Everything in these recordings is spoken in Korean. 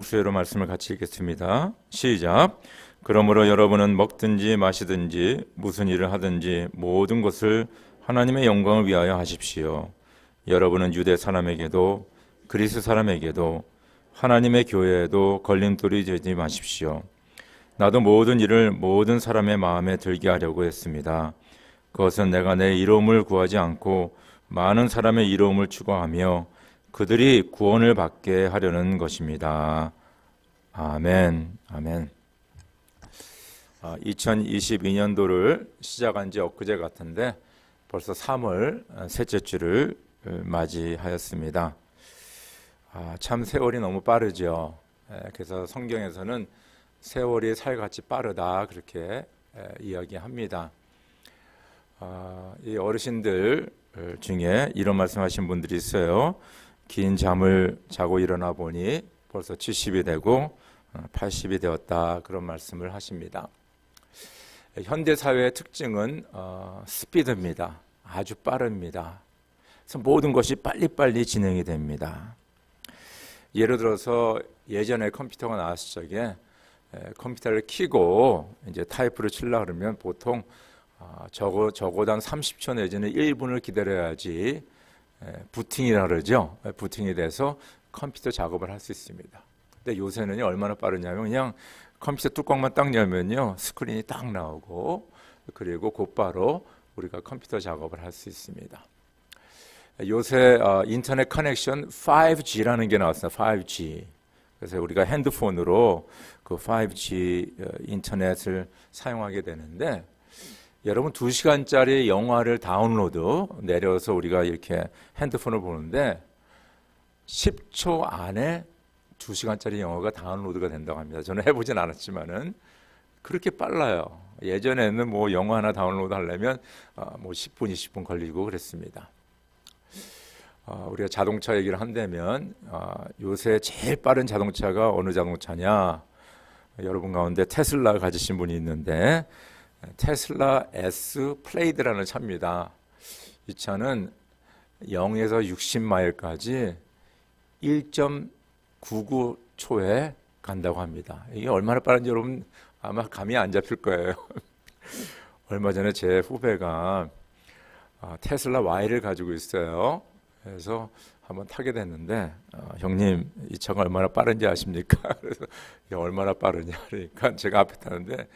수혜로 말씀을 같이 읽겠습니다. 시작. 그러므로 여러분은 먹든지 마시든지 무슨 일을 하든지 모든 것을 하나님의 영광을 위하여 하십시오. 여러분은 유대 사람에게도 그리스 사람에게도 하나님의 교회에도 걸림돌이 되지 마십시오. 나도 모든 일을 모든 사람의 마음에 들게 하려고 했습니다. 그것은 내가 내 이로움을 구하지 않고 많은 사람의 이로움을 추구하며 그들이 구원을 받게 하려는 것입니다. 아멘. 아멘. 2022년도를 시작한 지 엊그제 같은데 벌써 3월 셋째 주를 맞이하였습니다. 참 세월이 너무 빠르죠. 그래서 성경에서는 세월이 살같이 빠르다 그렇게 이야기합니다. 이 어르신들 중에 이런 말씀하신 분들이 있어요. 긴 잠을 자고 일어나 보니 벌써 70이 되고 80이 되었다 그런 말씀을 하십니다. 현대 사회의 특징은 스피드입니다. 아주 빠릅니다. 그래서 모든 것이 빨리빨리 진행이 됩니다. 예를 들어서 예전에 컴퓨터가 나왔을 적에 컴퓨터를 켜고 이제 타이프를 치려고 그러면 보통 적어도 한 30초 내지는 1분을 기다려야지 부팅이라 그러죠. 부팅이 돼서 컴퓨터 작업을 할 수 있습니다. 근데 요새는 얼마나 빠르냐면 그냥 컴퓨터 뚜껑만 딱 열면요 스크린이 딱 나오고 그리고 곧바로 우리가 컴퓨터 작업을 할 수 있습니다. 요새 인터넷 커넥션 5G라는 게 나왔어요. 5G. 그래서 우리가 핸드폰으로 그 5G 인터넷을 사용하게 되는데 여러분 2시간짜리 영화를 다운로드 내려서 우리가 이렇게 핸드폰을 보는데 10초 안에 2시간짜리 영화가 다운로드가 된다고 합니다. 저는 해보진 않았지만은 그렇게 빨라요. 예전에는 뭐 영화 하나 다운로드 하려면 뭐 10분, 20분 걸리고 그랬습니다. 우리가 자동차 얘기를 한다면 요새 제일 빠른 자동차가 어느 자동차냐? 여러분 가운데 테슬라 가지신 분이 있는데 테슬라 S 플레이드라는 차입니다. 이 차는 0에서 60마일까지 1.99초에 간다고 합니다. 이게 얼마나 빠른지 여러분 아마 감이 안 잡힐 거예요. 얼마 전에 제 후배가 테슬라 Y를 가지고 있어요. 그래서 한번 타게 됐는데 형님 이 차가 얼마나 빠른지 아십니까? 그래서 이게 얼마나 빠르냐 그러니까 제가 앞에 타는데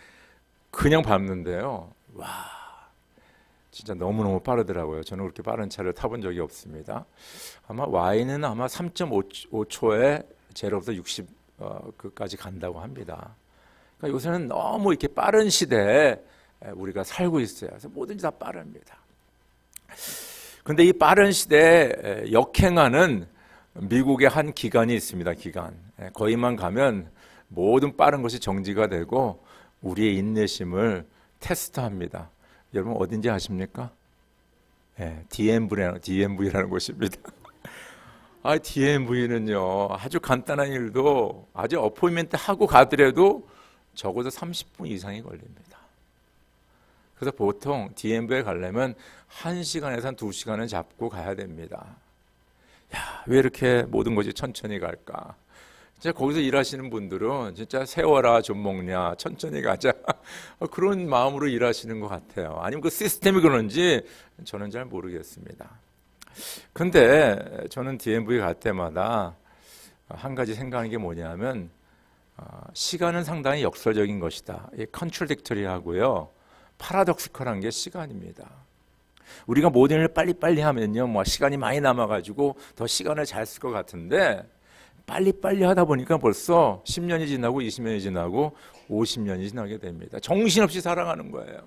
그냥 밟는데요. 와, 진짜 너무너무 빠르더라고요. 저는 그렇게 빠른 차를 타본 적이 없습니다. 아마 Y는 아마 3.5초에 0부터 60까지 간다고 합니다. 그러니까 요새는 너무 이렇게 빠른 시대에 우리가 살고 있어요. 그래서 뭐든지 다 빠릅니다. 근데 이 빠른 시대에 역행하는 미국의 한 기관이 있습니다. 기관. 거기만 가면 모든 빠른 것이 정지가 되고 우리의 인내심을 테스트합니다. 여러분 어딘지 아십니까? DMV라는 곳입니다. DMV는요 아주 간단한 일도 아주 어포인먼트 하고 가더라도 적어도 30분 이상이 걸립니다. 그래서 보통 DMV에 가려면 1시간에서 한 2시간은 잡고 가야 됩니다. 왜 이렇게 모든 것이 천천히 갈까? 진짜 거기서 일하시는 분들은 진짜 세워라 좀 먹냐 천천히 가자 그런 마음으로 일하시는 것 같아요. 아니면 그 시스템이 그런지 저는 잘 모르겠습니다. 근데 저는 DMV 갈 때마다 한 가지 생각하는 게 뭐냐면 시간은 상당히 역설적인 것이다. 컨트라딕터리하고요 파라독시컬한 게 시간입니다. 우리가 모든 일을 빨리빨리 하면요 뭐 시간이 많이 남아가지고 더 시간을 잘 쓸 것 같은데 빨리빨리 하다 보니까 벌써 10년이 지나고 20년이 지나고 50년이 지나게 됩니다. 정신없이 살아가는 거예요.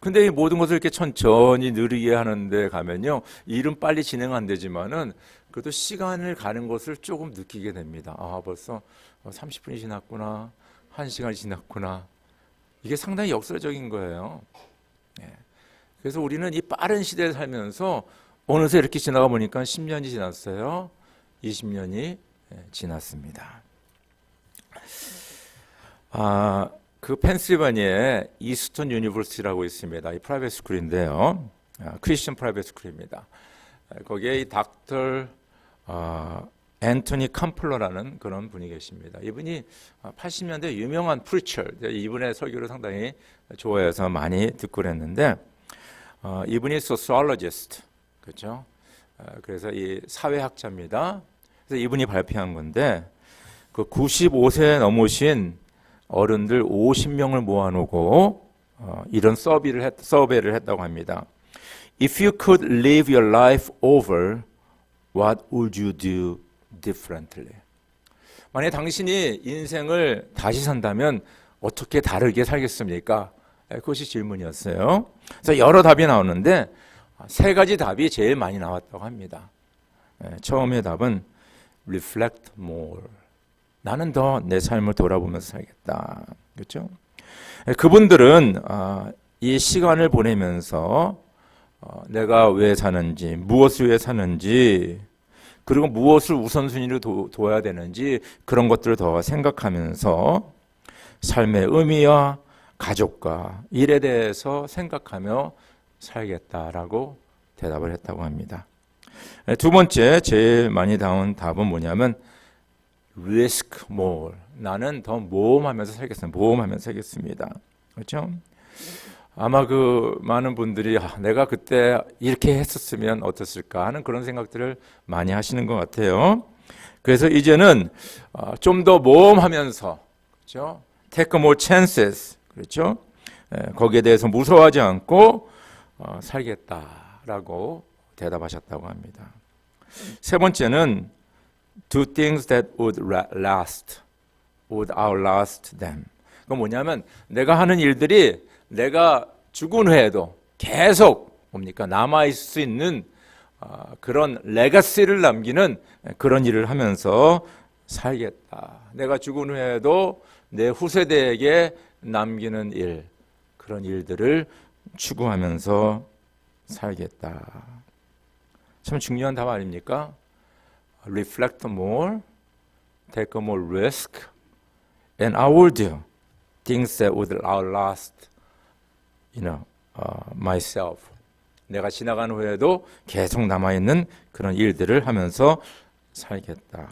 근데 이 모든 것을 이렇게 천천히 느리게 하는데 가면요 일은 빨리 진행 안 되지만은 그래도 시간을 가는 것을 조금 느끼게 됩니다. 벌써 30분이 지났구나 1시간이 지났구나. 이게 상당히 역설적인 거예요. 그래서 우리는 이 빠른 시대에 살면서 어느새 이렇게 지나가 보니까 10년이 지났어요. 20년이 지났습니다. 그 펜실바니아에 이스턴 유니버시티라고 있습니다. 이 프라이빗 스쿨인데요. 크리스천 프라이빗 스쿨입니다. 거기에 이 닥터 앤토니 캄플러라는 그런 분이 계십니다. 이분이 80년대 유명한 프리처, 이분의 설교를 상당히 좋아해서 많이 듣고 그랬는데, 이분이 sociologist, 그렇죠? 그래서 이 사회학자입니다. 그래서 이분이 발표한 건데, 그 95세 넘으신 어른들 50명을 모아놓고 이런 서베이를 했다고 합니다. If you could live your life over, what would you do differently? 만약 당신이 인생을 다시 산다면 어떻게 다르게 살겠습니까? 그것이 질문이었어요. 그래서 여러 답이 나오는데 세 가지 답이 제일 많이 나왔다고 합니다. 처음의 답은 reflect more. 나는 더 내 삶을 돌아보면서 살겠다. 그렇죠? 그분들은 이 시간을 보내면서 내가 왜 사는지, 무엇을 위해 사는지, 그리고 무엇을 우선순위로 둬야 되는지 그런 것들을 더 생각하면서 삶의 의미와 가족과 일에 대해서 생각하며 살겠다라고 대답을 했다고 합니다. 두 번째 제일 많이 나온 답은 뭐냐면 risk more. 나는 더 모험하면서 살겠습니다. 그렇죠? 아마 그 많은 분들이 내가 그때 이렇게 했었으면 어땠을까 하는 그런 생각들을 많이 하시는 것 같아요. 그래서 이제는 좀 더 모험하면서, 그렇죠? Take more chances, 그렇죠? 거기에 대해서 무서워하지 않고 살겠다라고 대답하셨다고 합니다. 세 번째는 do things that would outlast them. 그건 뭐냐면 내가 하는 일들이 내가 죽은 후에도 계속 뭡니까? 남아있을 수 있는 그런 레가시를 남기는 그런 일을 하면서 살겠다. 내가 죽은 후에도 내 후세대에게 남기는 일, 그런 일들을 추구하면서 살겠다. 참 중요한 답 아닙니까? Reflect more, take more risk, and I will do things that would outlast myself. 내가 지나간 후에도 계속 남아있는 그런 일들을 하면서 살겠다.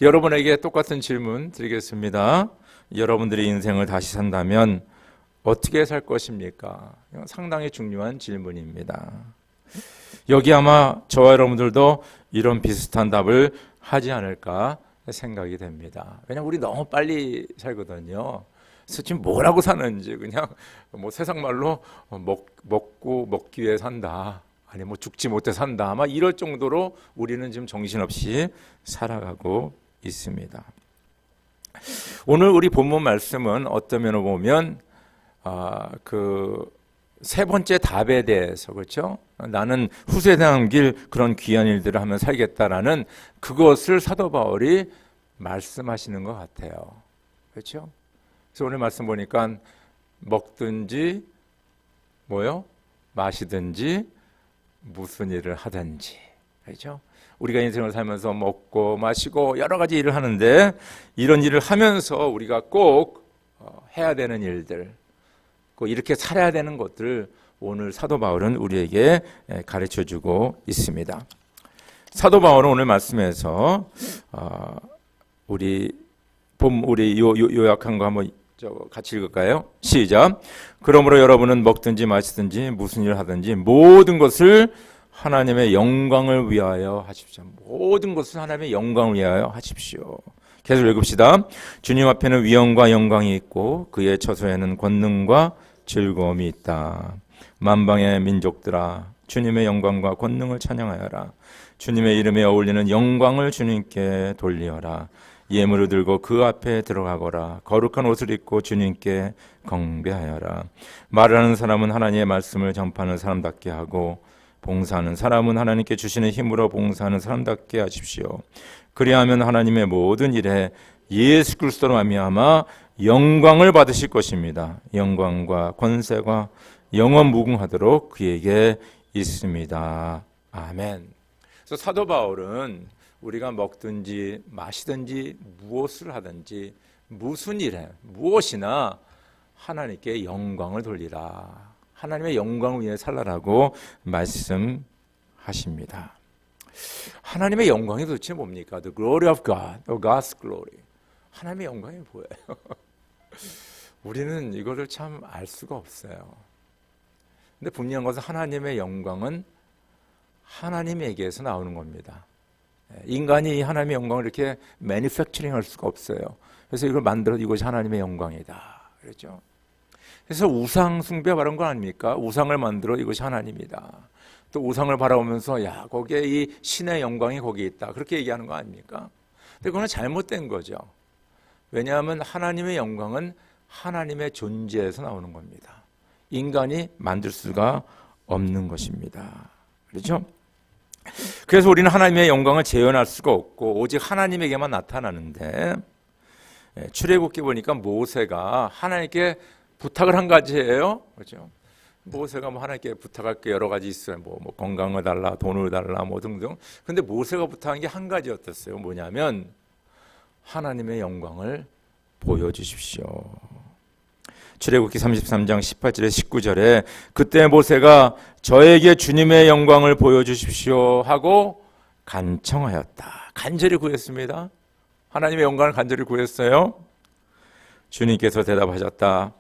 여러분에게 똑같은 질문 드리겠습니다. 여러분들이 인생을 다시 산다면 어떻게 살 것입니까? 상당히 중요한 질문입니다. 여기 아마 저와 여러분들도 이런 비슷한 답을 하지 않을까 생각이 됩니다. 왜냐하면 우리 너무 빨리 살거든요. 그래서 지금 뭐라고 사는지 그냥 뭐 세상 말로 먹기 위해 산다. 아니 뭐 죽지 못해 산다. 막 이럴 정도로 우리는 지금 정신없이 살아가고 있습니다. 오늘 우리 본문 말씀은 어떤 면으로 보면 그 세 번째 답에 대해서, 그렇죠? 나는 후세에 남길 그런 귀한 일들을 하며 살겠다라는 그것을 사도 바울이 말씀하시는 것 같아요. 그렇죠? 그래서 오늘 말씀 보니까 먹든지 마시든지 무슨 일을 하든지, 그렇죠? 우리가 인생을 살면서 먹고 마시고 여러 가지 일을 하는데 이런 일을 하면서 우리가 꼭 해야 되는 일들, 꼭 이렇게 살아야 되는 것들을 오늘 사도 바울은 우리에게 가르쳐주고 있습니다. 사도 바울은 오늘 말씀에서 우리 요약한 거 한번 같이 읽을까요? 시작. 그러므로 여러분은 먹든지 마시든지 무슨 일을 하든지 모든 것을 하나님의 영광을 위하여 하십시오. 모든 것을 하나님의 영광을 위하여 하십시오. 계속 읽읍시다. 주님 앞에는 위엄과 영광이 있고 그의 처소에는 권능과 즐거움이 있다. 만방의 민족들아 주님의 영광과 권능을 찬양하여라. 주님의 이름에 어울리는 영광을 주님께 돌리어라. 예물을 들고 그 앞에 들어가거라. 거룩한 옷을 입고 주님께 경배하여라. 말을 하는 사람은 하나님의 말씀을 전파하는 사람답게 하고 봉사하는 사람은 하나님께 주시는 힘으로 봉사하는 사람답게 하십시오. 그리하면 하나님의 모든 일에 예수 그리스도로 말미암아 영광을 받으실 것입니다. 영광과 권세가 영원 무궁하도록 그에게 있습니다. 아멘. 그래서 사도 바울은 우리가 먹든지 마시든지 무엇을 하든지 무슨 일에 무엇이나 하나님께 영광을 돌리라. 하나님의 영광을 위해 살라라고 말씀하십니다. 하나님의 영광이 도대체 뭡니까? The glory of God, or God's glory. 하나님의 영광이 뭐예요? 우리는 이거를 참 알 수가 없어요. 근데 분명한 것은 하나님의 영광은 하나님에게서 나오는 겁니다. 인간이 하나님의 영광을 이렇게 매니팩처링 할 수가 없어요. 그래서 이걸 만들어 이것이 하나님의 영광이다. 그렇죠? 그래서 우상 숭배 바른 거 아닙니까? 우상을 만들어 이것이 하나님이다. 또 우상을 바라보면서 야 거기에 이 신의 영광이 거기에 있다. 그렇게 얘기하는 거 아닙니까? 근데 그건 잘못된 거죠. 왜냐하면 하나님의 영광은 하나님의 존재에서 나오는 겁니다. 인간이 만들 수가 없는 것입니다. 그렇죠? 그래서 우리는 하나님의 영광을 재현할 수가 없고 오직 하나님에게만 나타나는데 출애굽기 보니까 모세가 하나님께 부탁을 한 가지예요. 그렇죠? 모세가 뭐 하나님께 부탁할 게 여러 가지 있어요. 뭐 건강을 달라, 돈을 달라, 뭐 등등. 근데 모세가 부탁한 게 한 가지였었어요. 뭐냐면 하나님의 영광을 보여주십시오. 출애굽기 33장 18절에 19절에 그때 모세가 저에게 주님의 영광을 보여주십시오 하고 간청하였다. 간절히 구했습니다. 하나님의 영광을 간절히 구했어요. 주님께서 대답하셨다.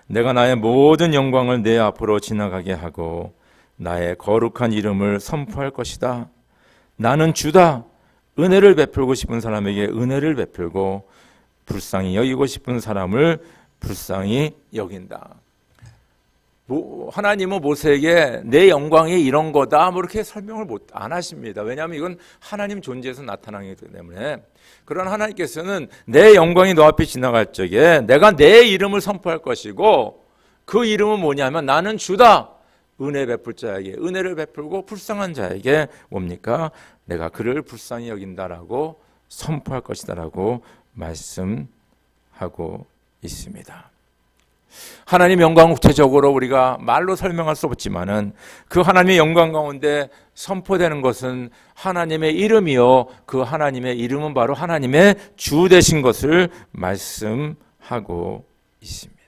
내가 나의 모든 영광을 내 앞으로 지나가게 하고 나의 거룩한 이름을 선포할 것이다. 나는 주다. 은혜를 베풀고 싶은 사람에게 은혜를 베풀고 불쌍히 여기고 싶은 사람을 불쌍히 여긴다. 하나님은 모세에게 내 영광이 이런 거다 뭐 이렇게 설명을 안 하십니다. 왜냐하면 이건 하나님 존재에서 나타나기 때문에. 그러나 하나님께서는 내 영광이 너 앞에 지나갈 적에 내가 내 이름을 선포할 것이고 그 이름은 뭐냐면 나는 주다. 은혜 베풀 자에게 은혜를 베풀고 불쌍한 자에게 뭡니까? 내가 그를 불쌍히 여긴다라고 선포할 것이다라고 말씀하고 있습니다. 하나님 영광 구체적으로 우리가 말로 설명할 수 없지만은 그 하나님의 영광 가운데 선포되는 것은 하나님의 이름이요 그 하나님의 이름은 바로 하나님의 주 되신 것을 말씀하고 있습니다.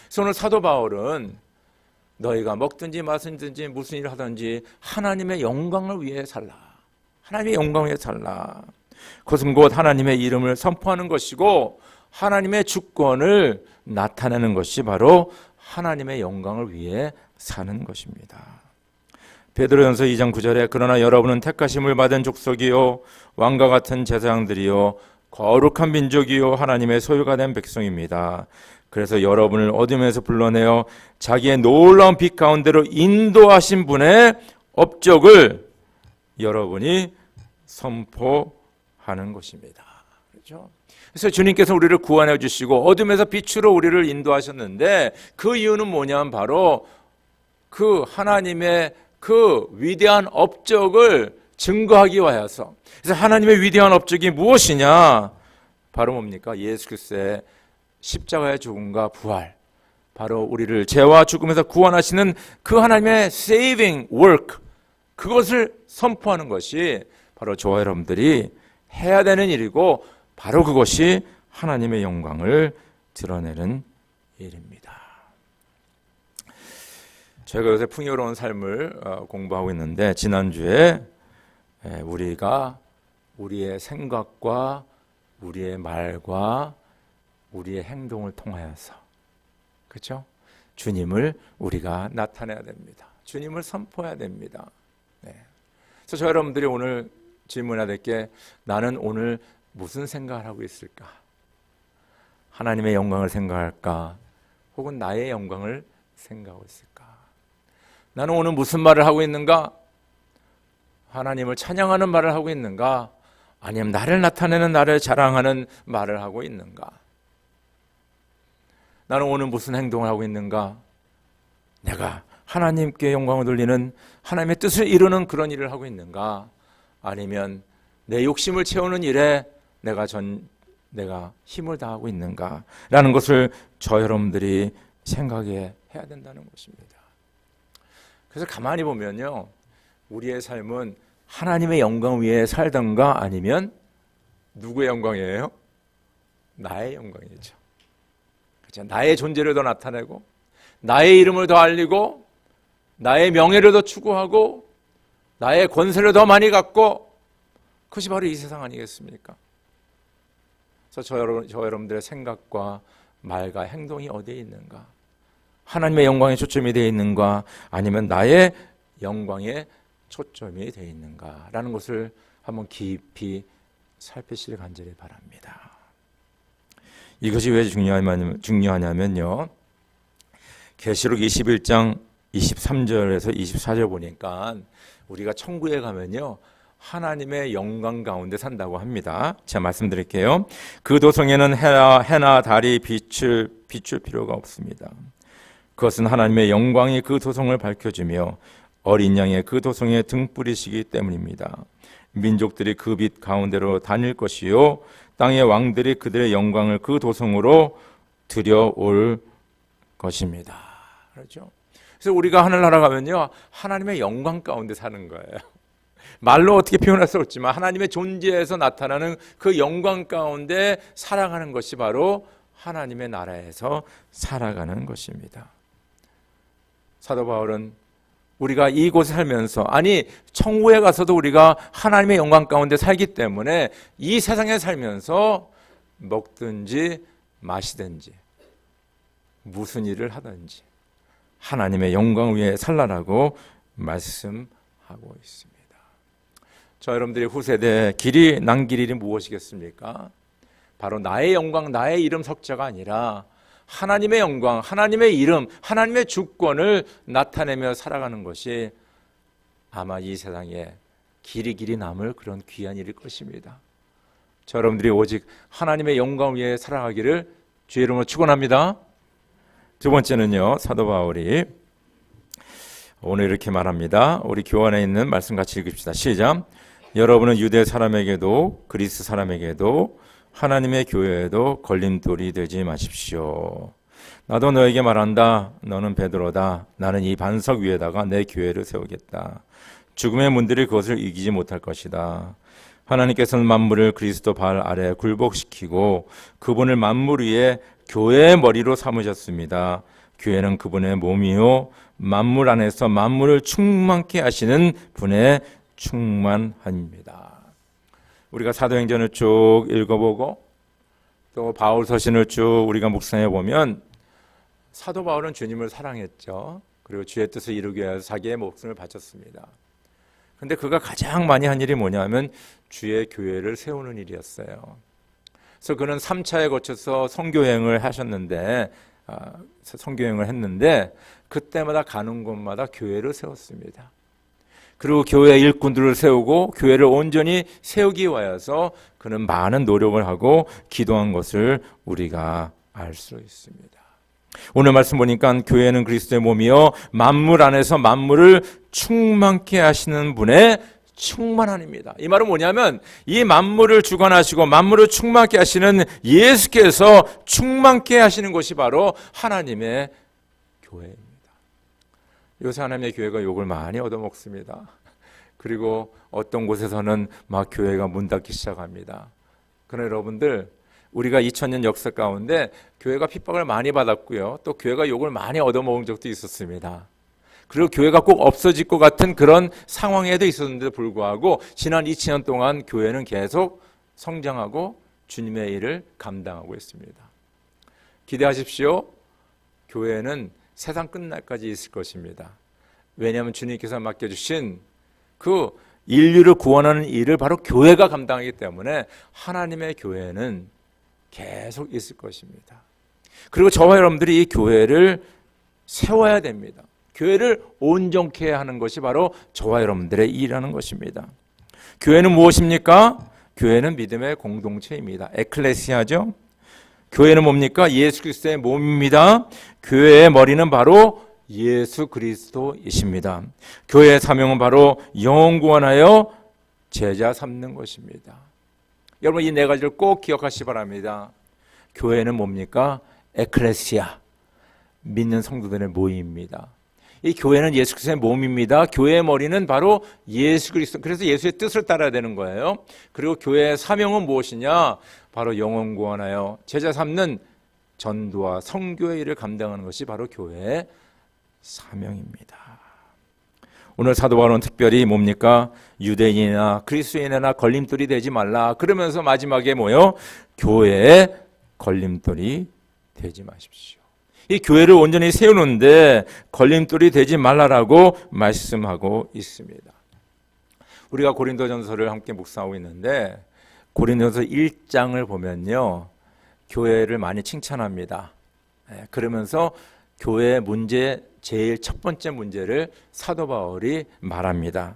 그래서 오늘 사도 바울은 너희가 먹든지 마시든지 무슨 일을 하든지 하나님의 영광을 위해 살라. 하나님의 영광을 위해 살라. 그것은 곧 하나님의 이름을 선포하는 것이고 하나님의 주권을 나타내는 것이 바로 하나님의 영광을 위해 사는 것입니다. 베드로전서 2장 9절에 그러나 여러분은 택하심을 받은 족속이요 왕과 같은 제사장들이요 거룩한 민족이요 하나님의 소유가 된 백성입니다. 그래서 여러분을 어둠에서 불러내어 자기의 놀라운 빛 가운데로 인도하신 분의 업적을 여러분이 선포하는 것입니다. 그렇죠? 그래서 주님께서 우리를 구원해 주시고 어둠에서 빛으로 우리를 인도하셨는데 그 이유는 뭐냐면 바로 그 하나님의 그 위대한 업적을 증거하기 위하여서. 그래서 하나님의 위대한 업적이 무엇이냐? 바로 뭡니까? 예수 그리스도의 십자가의 죽음과 부활. 바로 우리를 죄와 죽음에서 구원하시는 그 하나님의 saving work. 그것을 선포하는 것이 바로 저와 여러분들이 해야 되는 일이고 바로 그것이 하나님의 영광을 드러내는 일입니다. 제가 요새 풍요로운 삶을 공부하고 있는데 지난주에 우리가 우리의 생각과 우리의 말과 우리의 행동을 통하여서 그렇죠? 주님을 우리가 나타내야 됩니다. 주님을 선포해야 됩니다. 네. 그래서 저 여러분들이 오늘 질문해야 될 게 나는 오늘 무슨 생각을 하고 있을까? 하나님의 영광을 생각할까? 혹은 나의 영광을 생각하고 있을까? 나는 오늘 무슨 말을 하고 있는가? 하나님을 찬양하는 말을 하고 있는가? 아니면 나를 나타내는 나를 자랑하는 말을 하고 있는가? 나는 오늘 무슨 행동을 하고 있는가? 내가 하나님께 영광을 돌리는 하나님의 뜻을 이루는 그런 일을 하고 있는가? 아니면 내 욕심을 채우는 일에 내가 힘을 다하고 있는가? 라는 것을 저 여러분들이 생각해야 된다는 것입니다. 그래서 가만히 보면요, 우리의 삶은 하나님의 영광 위에 살던가 아니면 누구의 영광이에요? 나의 영광이죠. 그렇죠? 나의 존재를 더 나타내고 나의 이름을 더 알리고 나의 명예를 더 추구하고 나의 권세를 더 많이 갖고, 그것이 바로 이 세상 아니겠습니까? 그래서 저 여러분들의 생각과 말과 행동이 어디에 있는가? 하나님의 영광에 초점이 되어 있는가? 아니면 나의 영광에 초점이 되어 있는가라는 것을 한번 깊이 살피시길 간절히 바랍니다. 이것이 왜 중요하냐면요, 계시록 21장 23절에서 24절 보니까 우리가 천국에 가면요 하나님의 영광 가운데 산다고 합니다. 제가 말씀드릴게요. 그 도성에는 해나 달이 비출 필요가 없습니다. 그것은 하나님의 영광이 그 도성을 밝혀주며 어린 양의 그 도성에 등불이시기 때문입니다. 민족들이 그 빛 가운데로 다닐 것이요 땅의 왕들이 그들의 영광을 그 도성으로 들여올 것입니다. 그렇죠? 그래서 우리가 하늘나라 가면요 하나님의 영광 가운데 사는 거예요. 말로 어떻게 표현할 수 없지만 하나님의 존재에서 나타나는 그 영광 가운데 살아가는 것이 바로 하나님의 나라에서 살아가는 것입니다. 사도 바울은 우리가 이곳에 살면서, 아니 천국에 가서도 우리가 하나님의 영광 가운데 살기 때문에 이 세상에 살면서 먹든지 마시든지 무슨 일을 하든지 하나님의 영광 위에 살라라고 말씀하고 있습니다. 저 여러분들이 후세대 길이 남길 일이 무엇이겠습니까? 바로 나의 영광, 나의 이름 석자가 아니라 하나님의 영광, 하나님의 이름, 하나님의 주권을 나타내며 살아가는 것이 아마 이 세상에 길이 남을 그런 귀한 일일 것입니다. 저 여러분들이 오직 하나님의 영광 위에 살아가기를 주의 이름으로 축원합니다. 두 번째는요, 사도 바울이 오늘 이렇게 말합니다. 우리 교환에 있는 말씀 같이 읽읍시다. 시작. 여러분은 유대 사람에게도 그리스 사람에게도 하나님의 교회에도 걸림돌이 되지 마십시오. 나도 너에게 말한다. 너는 베드로다. 나는 이 반석 위에다가 내 교회를 세우겠다. 죽음의 문들이 그것을 이기지 못할 것이다. 하나님께서는 만물을 그리스도 발 아래 굴복시키고 그분을 만물 위에 교회의 머리로 삼으셨습니다. 교회는 그분의 몸이요 만물 안에서 만물을 충만케 하시는 분의 충만함입니다. 우리가 사도행전을 쭉 읽어보고 또 바울 서신을 쭉 우리가 묵상해 보면 사도 바울은 주님을 사랑했죠. 그리고 주의 뜻을 이루기 위해서 자기의 목숨을 바쳤습니다. 근데 그가 가장 많이 한 일이 뭐냐면 주의 교회를 세우는 일이었어요. 그래서 그는 3차에 거쳐서 선교여행을 하셨는데 선교여행을 했는데 그때마다 가는 곳마다 교회를 세웠습니다. 그리고 교회 일꾼들을 세우고 교회를 온전히 세우기 위해서 그는 많은 노력을 하고 기도한 것을 우리가 알 수 있습니다. 오늘 말씀 보니까 교회는 그리스도의 몸이요 만물 안에서 만물을 충만케 하시는 분의 충만함입니다. 이 말은 뭐냐면 이 만물을 주관하시고 만물을 충만케 하시는 예수께서 충만케 하시는 것이 바로 하나님의 교회입니다. 요새 하나님의 교회가 욕을 많이 얻어먹습니다. 그리고 어떤 곳에서는 막 교회가 문 닫기 시작합니다. 그러나 여러분들 우리가 2000년 역사 가운데 교회가 핍박을 많이 받았고요. 또 교회가 욕을 많이 얻어먹은 적도 있었습니다. 그리고 교회가 꼭 없어질 것 같은 그런 상황에도 있었는데도 불구하고 지난 2000년 동안 교회는 계속 성장하고 주님의 일을 감당하고 있습니다. 기대하십시오. 교회는 세상 끝날까지 있을 것입니다. 왜냐하면 주님께서 맡겨주신 그 인류를 구원하는 일을 바로 교회가 감당하기 때문에 하나님의 교회는 계속 있을 것입니다. 그리고 저와 여러분들이 이 교회를 세워야 됩니다. 교회를 온전케 하는 것이 바로 저와 여러분들의 일이라는 것입니다. 교회는 무엇입니까? 교회는 믿음의 공동체입니다. 에클레시아죠. 교회는 뭡니까? 예수 그리스도의 몸입니다. 교회의 머리는 바로 예수 그리스도이십니다. 교회의 사명은 바로 영혼 구원하여 제자 삼는 것입니다. 여러분 이 네 가지를 꼭 기억하시기 바랍니다. 교회는 뭡니까? 에클레시아, 믿는 성도들의 모임입니다. 이 교회는 예수 그리스도의 몸입니다. 교회의 머리는 바로 예수 그리스도. 그래서 예수의 뜻을 따라야 되는 거예요. 그리고 교회의 사명은 무엇이냐? 바로 영혼 구원하여 제자 삼는 전도와 선교의 일을 감당하는 것이 바로 교회의 사명입니다. 오늘 사도 바울은 특별히 뭡니까? 유대인이나 그리스도인이나 걸림돌이 되지 말라. 그러면서 마지막에 뭐요? 교회에 걸림돌이 되지 마십시오. 이 교회를 온전히 세우는데 걸림돌이 되지 말라라고 말씀하고 있습니다. 우리가 고린도전서를 함께 묵상하고 있는데 고린도전서 1장을 보면요, 교회를 많이 칭찬합니다. 그러면서 교회의 문제, 제일 첫 번째 문제를 사도 바울이 말합니다.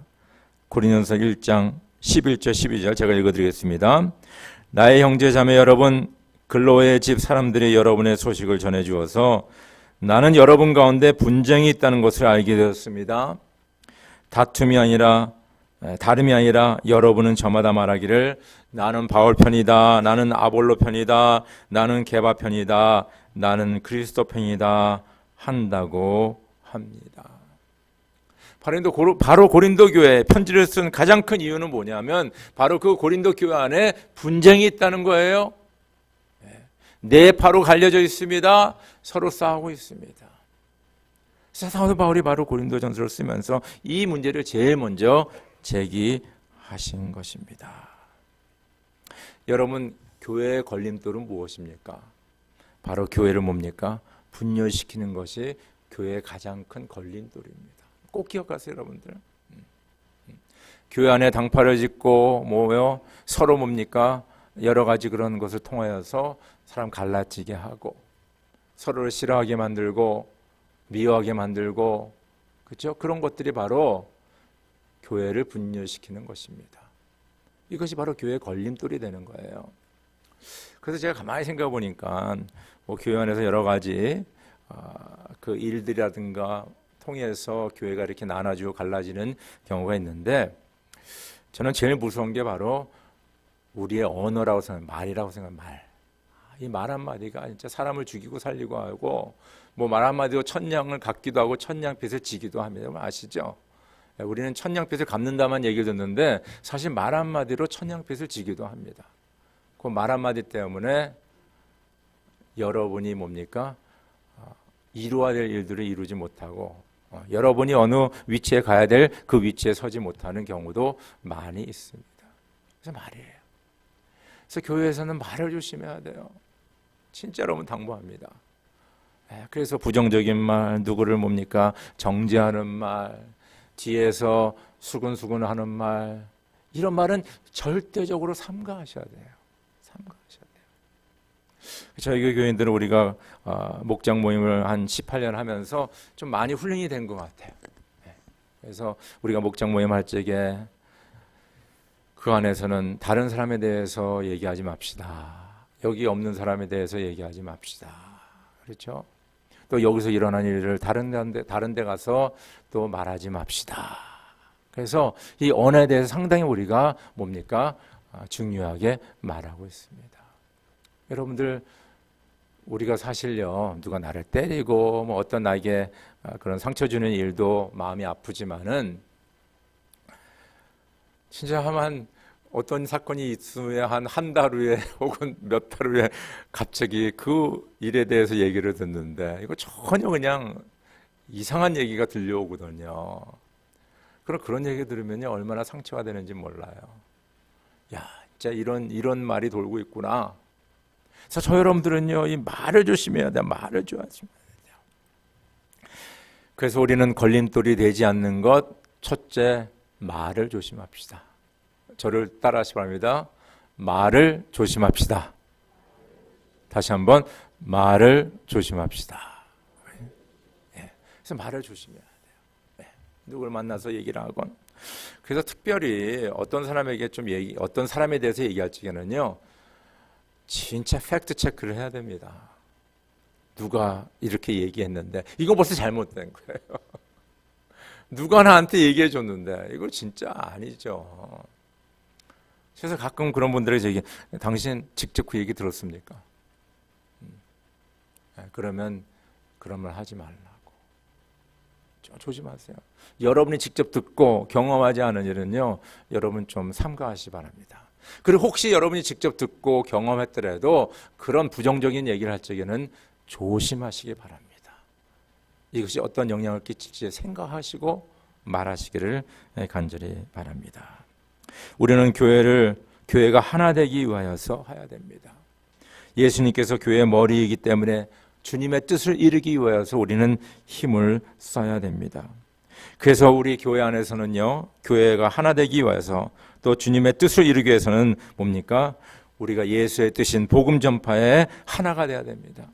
고린도전서 1장 11절 12절 제가 읽어드리겠습니다. 나의 형제 자매 여러분, 글로의 집 사람들이 여러분의 소식을 전해주어서 나는 여러분 가운데 분쟁이 있다는 것을 알게 되었습니다. 다름이 아니라 여러분은 저마다 말하기를 나는 바울 편이다, 나는 아볼로 편이다, 나는 게바 편이다, 나는 그리스도 편이다 한다고 합니다. 바로 고린도 교회 편지를 쓴 가장 큰 이유는 뭐냐면 바로 그 고린도 교회 안에 분쟁이 있다는 거예요. 네 파로 갈려져 있습니다. 서로 싸우고 있습니다. 사도 바울이 바로 고린도전서를 쓰면서 이 문제를 제일 먼저 제기하신 것입니다. 여러분, 교회의 걸림돌은 무엇입니까? 바로 교회를 뭡니까? 분열시키는 것이 교회의 가장 큰 걸림돌입니다. 꼭 기억하세요, 여러분들. 교회 안에 당파를 짓고 뭐요? 서로 뭡니까? 여러 가지 그런 것을 통하여서 사람 갈라지게 하고 서로를 싫어하게 만들고 미워하게 만들고, 그렇죠? 그런 것들이 바로 교회를 분열시키는 것입니다. 이것이 바로 교회의 걸림돌이 되는 거예요. 그래서 제가 가만히 생각해 보니까 뭐 교회 안에서 여러 가지 그 일들이라든가 통해서 교회가 이렇게 나눠지고 갈라지는 경우가 있는데 저는 제일 무서운 게 바로 우리의 언어라고 생각해요. 말이라고 생각해요. 말. 이 말 한마디가 진짜 사람을 죽이고 살리고 하고 뭐 말 한마디로 천냥을 갚기도 하고 천냥빚을 지기도 합니다. 아시죠? 우리는 천냥빚을 갚는다만 얘기를 듣는데 사실 말 한마디로 천냥빚을 지기도 합니다. 그 말 한마디 때문에 여러분이 뭡니까? 이루어야 될 일들을 이루지 못하고 여러분이 어느 위치에 가야 될 그 위치에 서지 못하는 경우도 많이 있습니다. 그래서 말이에요. 그래서 교회에서는 말을 조심해야 돼요. 진짜 여러분 당부합니다. 그래서 부정적인 말, 누구를 뭡니까? 정죄하는 말, 뒤에서 수근수근하는 말, 이런 말은 절대적으로 삼가하셔야 돼요. 삼가하셔야 돼요. 저희 교인들은 우리가 목장 모임을 한 18년 하면서 좀 많이 훈련이 된 것 같아요. 그래서 우리가 목장 모임 할 적에 그 안에서는 다른 사람에 대해서 얘기하지 맙시다. 여기 없는 사람에 대해서 얘기하지 맙시다. 그렇죠? 또 여기서 일어난 일을 다른 데 가서 또 말하지 맙시다. 그래서 이 언어에 대해서 상당히 우리가 뭡니까? 중요하게 말하고 있습니다. 여러분들, 우리가 사실요, 누가 나를 때리고 뭐 어떤 나에게 그런 상처 주는 일도 마음이 아프지만은 진짜 한 어떤 사건이 있으면 한 달 후에 혹은 몇 달 후에 갑자기 그 일에 대해서 얘기를 듣는데 이거 전혀 그냥 이상한 얘기가 들려오거든요. 그런 얘기 들으면요 얼마나 상처가 되는지 몰라요. 야, 진짜 이런 말이 돌고 있구나. 그래서 저 여러분들은요 이 말을 조심해야 돼요. 말을 조심해야 돼요. 그래서 우리는 걸림돌이 되지 않는 것, 첫째, 말을 조심합시다. 저를 따라하시 바랍니다. 말을 조심합시다. 다시 한번 말을 조심합시다. 그래서 말을 조심해야 돼요. 누구를 만나서 얘기를 하건. 그래서 특별히 어떤 사람에게 어떤 사람에 대해서 얘기할 적에는요, 진짜 팩트 체크를 해야 됩니다. 누가 이렇게 얘기했는데 이거 벌써 잘못된 거예요. 누가 나한테 얘기해 줬는데 이거 진짜 아니죠. 그래서 가끔 그런 분들에게 얘기, 당신 직접 그 얘기 들었습니까? 그러면 그런 말 하지 말라고. 조심하세요. 여러분이 직접 듣고 경험하지 않은 일은요, 여러분 좀 삼가하시 바랍니다. 그리고 혹시 여러분이 직접 듣고 경험했더라도 그런 부정적인 얘기를 할 적에는 조심하시기 바랍니다. 이것이 어떤 영향을 끼칠지 생각하시고 말하시기를 간절히 바랍니다. 우리는 교회가 하나 되기 위하여서 해야 됩니다. 예수님께서 교회의 머리이기 때문에 주님의 뜻을 이루기 위하여서 우리는 힘을 써야 됩니다. 그래서 우리 교회 안에서는요, 교회가 하나 되기 위해서 또 주님의 뜻을 이루기 위해서는 뭡니까? 우리가 예수의 뜻인 복음 전파에 하나가 되어야 됩니다.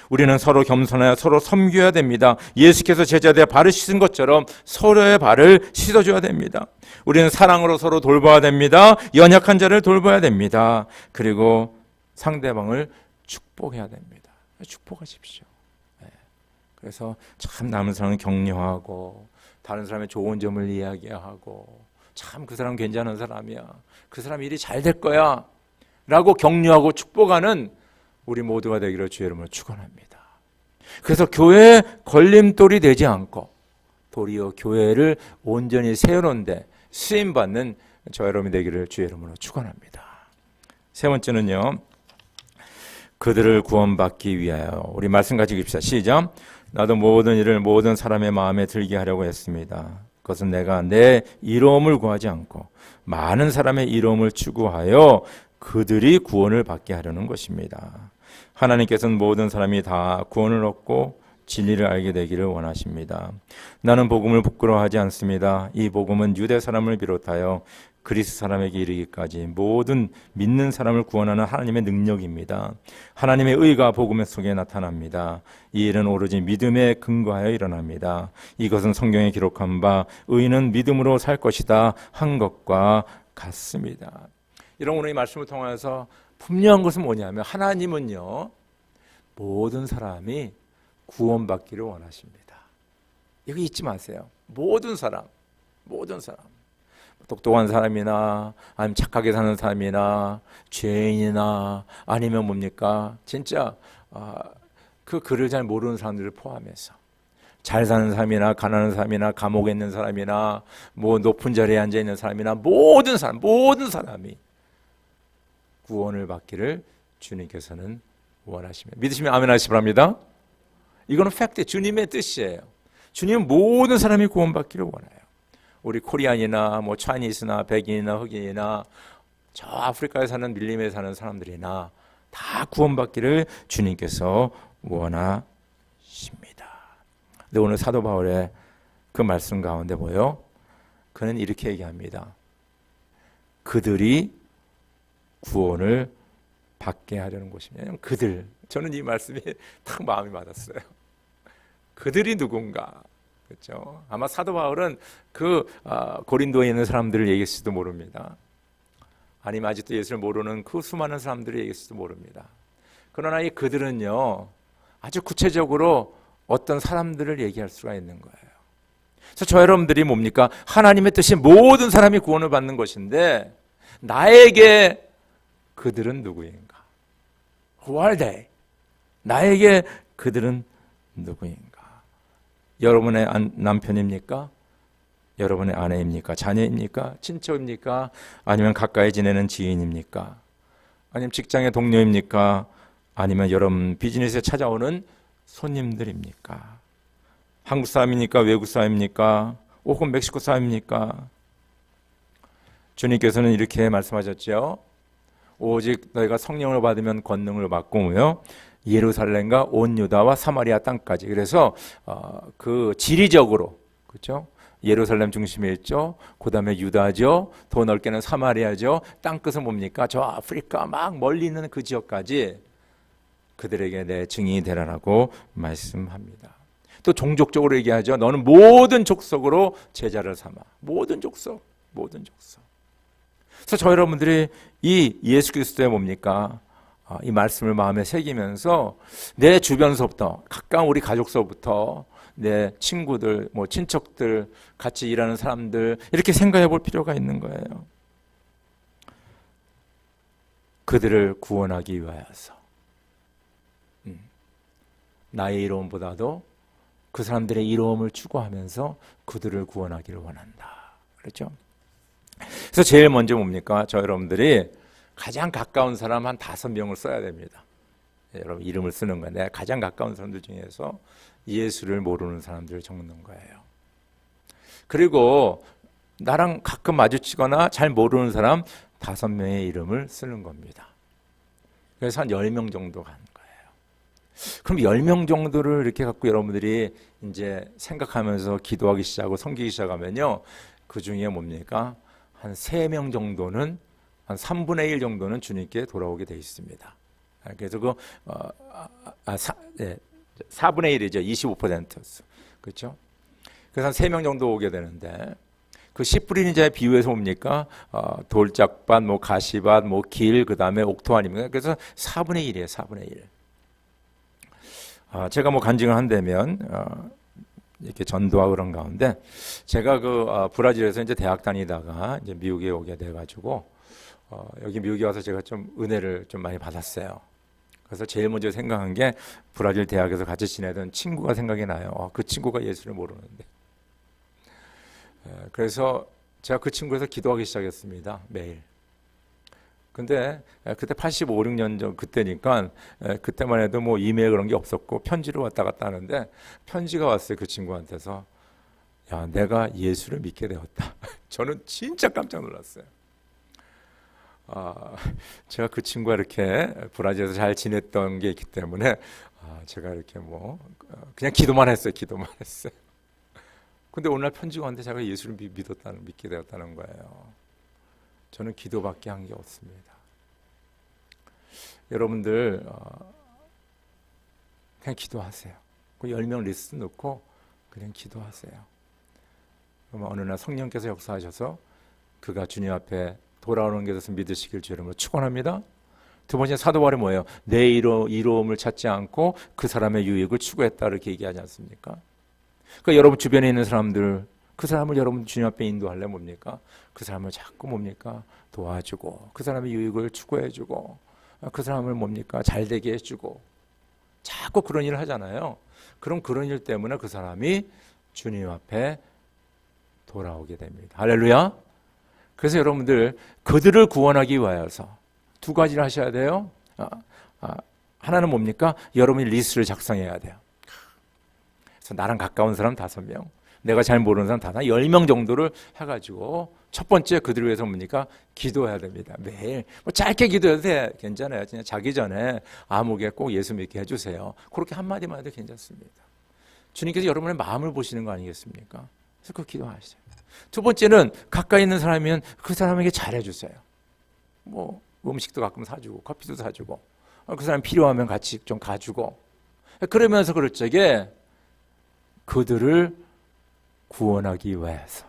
우리는 서로 겸손하여 서로 섬겨야 됩니다. 예수께서 제자들의 발을 씻은 것처럼 서로의 발을 씻어줘야 됩니다. 우리는 사랑으로 서로 돌봐야 됩니다. 연약한 자를 돌봐야 됩니다. 그리고 상대방을 축복해야 됩니다. 축복하십시오. 그래서 참 남은 사람은 격려하고 다른 사람의 좋은 점을 이야기하고 참 그 사람 괜찮은 사람이야, 그 사람 일이 잘 될 거야 라고 격려하고 축복하는 우리 모두가 되기를 주의 이름으로 축원합니다. 그래서 교회에 걸림돌이 되지 않고 도리어 교회를 온전히 세우는 데 쓰임받는 저 여러분이 되기를 주의 이름으로 축원합니다. 세 번째는요, 그들을 구원받기 위하여. 우리 말씀 가지고 있습니다. 시작. 나도 모든 일을 모든 사람의 마음에 들게 하려고 했습니다. 그것은 내가 내 이로움을 구하지 않고 많은 사람의 이로움을 추구하여 그들이 구원을 받게 하려는 것입니다. 하나님께서는 모든 사람이 다 구원을 얻고 진리를 알게 되기를 원하십니다. 나는 복음을 부끄러워하지 않습니다. 이 복음은 유대 사람을 비롯하여 그리스 사람에게 이르기까지 모든 믿는 사람을 구원하는 하나님의 능력입니다. 하나님의 의가 복음 속에 나타납니다. 이 일은 오로지 믿음에 근거하여 일어납니다. 이것은 성경에 기록한 바 의인은 믿음으로 살 것이다 한 것과 같습니다. 이런 오늘 이 말씀을 통해서 분명한 것은 뭐냐면 하나님은요, 모든 사람이 구원받기를 원하십니다. 이거 잊지 마세요. 모든 사람. 똑똑한 사람이나 아니면 착하게 사는 사람이나 죄인이나 아니면 뭡니까? 진짜 그 글을 잘 모르는 사람들을 포함해서 잘 사는 사람이나 가난한 사람이나 감옥에 있는 사람이나 뭐 높은 자리에 앉아 있는 사람이나 모든 사람이 구원을 받기를 주님께서는 원하십니다. 믿으시면 아멘 하시기 바랍니다. 이거는 팩트, 주님의 뜻이에요. 주님은 모든 사람이 구원받기를 원해요. 우리 코리안이나 뭐 차이니스나 백인이나 흑인이나 저 아프리카에 사는 밀림에 사는 사람들이나 다 구원받기를 주님께서 원하십니다. 근데 오늘 사도 바울의 그 말씀 가운데 보여? 그는 이렇게 얘기합니다. 그들이 구원을 받게 하려는 것이냐. 그들. 저는 이 말씀이 딱 마음이 맞았어요. 그들이 누군가. 그렇죠? 아마 사도 바울은 그 고린도에 있는 사람들을 얘기했을지도 모릅니다. 아니면 아직도 예수를 모르는 그 수많은 사람들을 얘기했을지도 모릅니다. 그러나 이 그들은요, 아주 구체적으로 어떤 사람들을 얘기할 수가 있는 거예요. 그래서 저 여러분들이 뭡니까? 하나님의 뜻이 모든 사람이 구원을 받는 것인데 나에게 그들은 누구인가? Who are they? 나에게 그들은 누구인가? 여러분의 남편입니까? 여러분의 아내입니까? 자녀입니까? 친척입니까? 아니면 가까이 지내는 지인입니까? 아니면 직장의 동료입니까? 아니면 여러분 비즈니스에 찾아오는 손님들입니까? 한국 사람입니까? 외국 사람입니까? 혹은 멕시코 사람입니까? 주님께서는 이렇게 말씀하셨죠. 오직 너희가 성령을 받으면 권능을 받고요, 예루살렘과 온 유다와 사마리아 땅까지. 그래서 그 지리적으로, 그렇죠? 예루살렘 중심에 있죠. 그 다음에 유다죠. 더 넓게는 사마리아죠. 땅끝은 뭡니까? 저 아프리카 막 멀리 있는 그 지역까지 그들에게 내 증인이 되라라고 말씀합니다. 또 종족적으로 얘기하죠. 너는 모든 족속으로 제자를 삼아. 모든 족속. 그래서 저 여러분들이 이 예수 그리스도의 뭡니까? 이 말씀을 마음에 새기면서 내 주변서부터, 가까운 우리 가족서부터 내 친구들, 뭐 친척들, 같이 일하는 사람들 이렇게 생각해 볼 필요가 있는 거예요. 그들을 구원하기 위하여서 나의 이로움보다도 그 사람들의 이로움을 추구하면서 그들을 구원하기를 원한다. 그렇죠? 그래서 제일 먼저 뭡니까? 저 여러분들이 가장 가까운 사람 한 5명을 써야 됩니다. 여러분 이름을 쓰는 거예요. 내가 가장 가까운 사람들 중에서 예수를 모르는 사람들을 적는 거예요. 그리고 나랑 가끔 마주치거나 잘 모르는 사람 5명의 이름을 쓰는 겁니다. 그래서 한 10명 정도 가는 거예요. 그럼 10명 정도를 이렇게 갖고 여러분들이 이제 생각하면서 기도하기 시작하고 섬기기 시작하면요, 그 중에 뭡니까? 한 3명 정도는, 한 3분의 1 정도는 주님께 돌아오게 되어 있습니다. 그래서 4분의 1이죠. 25%였어. 그렇죠? 그래서 한 3명 정도 오게 되는데, 그 씨 뿌리는 자의 비유에서 뭡니까? 돌짝밭, 뭐 가시밭, 뭐 길, 그 다음에 옥토 아닙니까? 그래서 4분의 1이에요. 4분의 1. 제가 뭐 간증을 한다면, 이렇게 전도하고 그런 가운데, 제가 브라질에서 이제 대학 다니다가 이제 미국에 오게 돼가지고, 여기 미국에 와서 제가 좀 은혜를 좀 많이 받았어요. 그래서 제일 먼저 생각한 게 브라질 대학에서 같이 지내던 친구가 생각이 나요. 그 친구가 예수를 모르는데. 그래서 제가 그 친구에서 기도하기 시작했습니다. 매일. 근데 그때 85, 6년 전 그때니까 그때만 해도 뭐 이메일 그런 게 없었고 편지로 왔다 갔다 하는데 편지가 왔어요. 그 친구한테서. 야, 내가 예수를 믿게 되었다. 저는 진짜 깜짝 놀랐어요. 제가 그 친구가 이렇게 브라질에서 잘 지냈던 게 있기 때문에 제가 이렇게 뭐 그냥 기도만 했어요. 기도만 했어요. 근데 오늘 편지가 왔는데 제가 예수를 믿게 되었다는 거예요. 저는 기도밖에 한 게 없습니다. 여러분들 그냥 기도하세요. 그 10명 리스트 넣고 그냥 기도하세요. 그러면 어느 날 성령께서 역사하셔서 그가 주님 앞에 돌아오는 것을 믿으시길 주 이름으로 축원합니다. 두 번째 사도 바울이 뭐예요? 내 이로움을 찾지 않고 그 사람의 유익을 추구했다 이렇게 얘기하지 않습니까? 그러니까 여러분 주변에 있는 사람들, 그 사람을 여러분 주님 앞에 인도하려 뭡니까? 그 사람을 자꾸 뭡니까? 도와주고 그 사람의 유익을 추구해주고 그 사람을 뭡니까? 잘되게 해주고 자꾸 그런 일을 하잖아요. 그럼 그런 일 때문에 그 사람이 주님 앞에 돌아오게 됩니다. 할렐루야. 그래서 여러분들 그들을 구원하기 위하여서 두 가지를 하셔야 돼요. 하나는 뭡니까? 여러분이 리스트를 작성해야 돼요. 그래서 나랑 가까운 사람 5명, 내가 잘 모르는 사람 10명 정도를 해가지고 첫 번째 그들을 위해서 뭡니까? 기도해야 됩니다. 매일 뭐 짧게 기도해도 돼. 괜찮아요. 그냥 자기 전에 아무개 꼭 예수 믿게 해주세요. 그렇게 한마디만 해도 괜찮습니다. 주님께서 여러분의 마음을 보시는 거 아니겠습니까? 그래서 그 기도하시죠. 두 번째는 가까이 있는 사람이면 그 사람에게 잘해주세요. 뭐 음식도 가끔 사주고 커피도 사주고 그 사람 필요하면 같이 좀 가주고 그러면서 그럴 적에 그들을 구원하기 위해서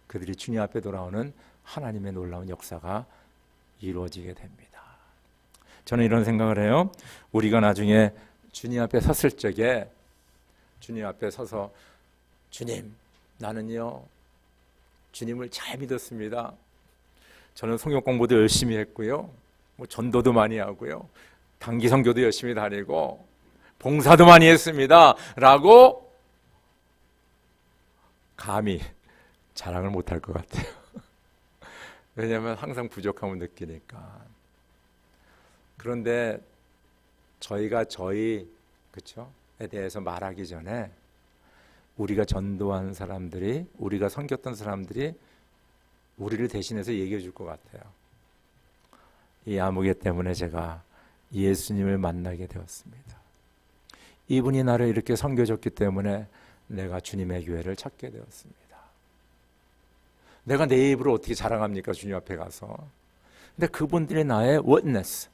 그들이 주님 앞에 돌아오는 하나님의 놀라운 역사가 이루어지게 됩니다. 저는 이런 생각을 해요. 우리가 나중에 주님 앞에 섰을 적에 주님 앞에 서서 주님, 나는요 주님을 잘 믿었습니다. 저는 성경 공부도 열심히 했고요. 뭐 전도도 많이 하고요. 단기 선교도 열심히 다니고 봉사도 많이 했습니다. 라고 감히 자랑을 못할 것 같아요. 왜냐하면 항상 부족함을 느끼니까. 그런데 저희가 그렇죠?에 대해서 말하기 전에 우리가 전도한 사람들이, 우리가 섬겼던 사람들이 우리를 대신해서 얘기해 줄 것 같아요. 이 아무개 때문에 제가 예수님을 만나게 되었습니다. 이분이 나를 이렇게 섬겨줬기 때문에 내가 주님의 교회를 찾게 되었습니다. 내가 내 입으로 어떻게 자랑합니까? 주님 앞에 가서. 근데 그분들이 나의 witness,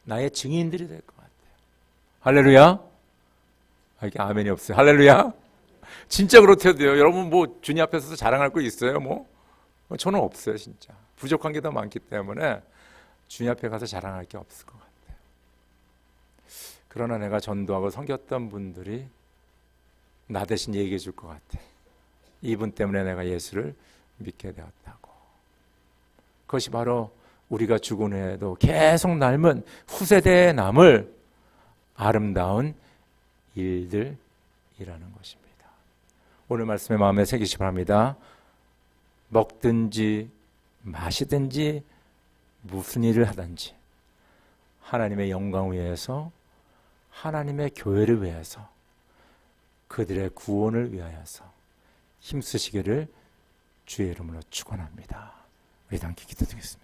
나의 증인들이 될 것 같아요. 할렐루야. 이게 아멘이 없어요. 할렐루야. 진짜 그렇대요. 여러분 뭐 주님 앞에서 자랑할 거 있어요? 뭐 저는 없어요. 진짜 부족한 게 더 많기 때문에 주님 앞에 가서 자랑할 게 없을 것 같아요. 그러나 내가 전도하고 섬겼던 분들이 나 대신 얘기해 줄 것 같아. 이분 때문에 내가 예수를 믿게 되었다고. 그것이 바로 우리가 죽은 후에도 계속 남은 후세대에 남을 아름다운 일들이라는 것입니다. 오늘 말씀의 마음에 새기시 바랍니다. 먹든지 마시든지 무슨 일을 하든지 하나님의 영광을 위해서, 하나님의 교회를 위해서, 그들의 구원을 위하여서 힘쓰시기를 주의 이름으로 축원합니다. 우리 함께 기도드리겠습니다.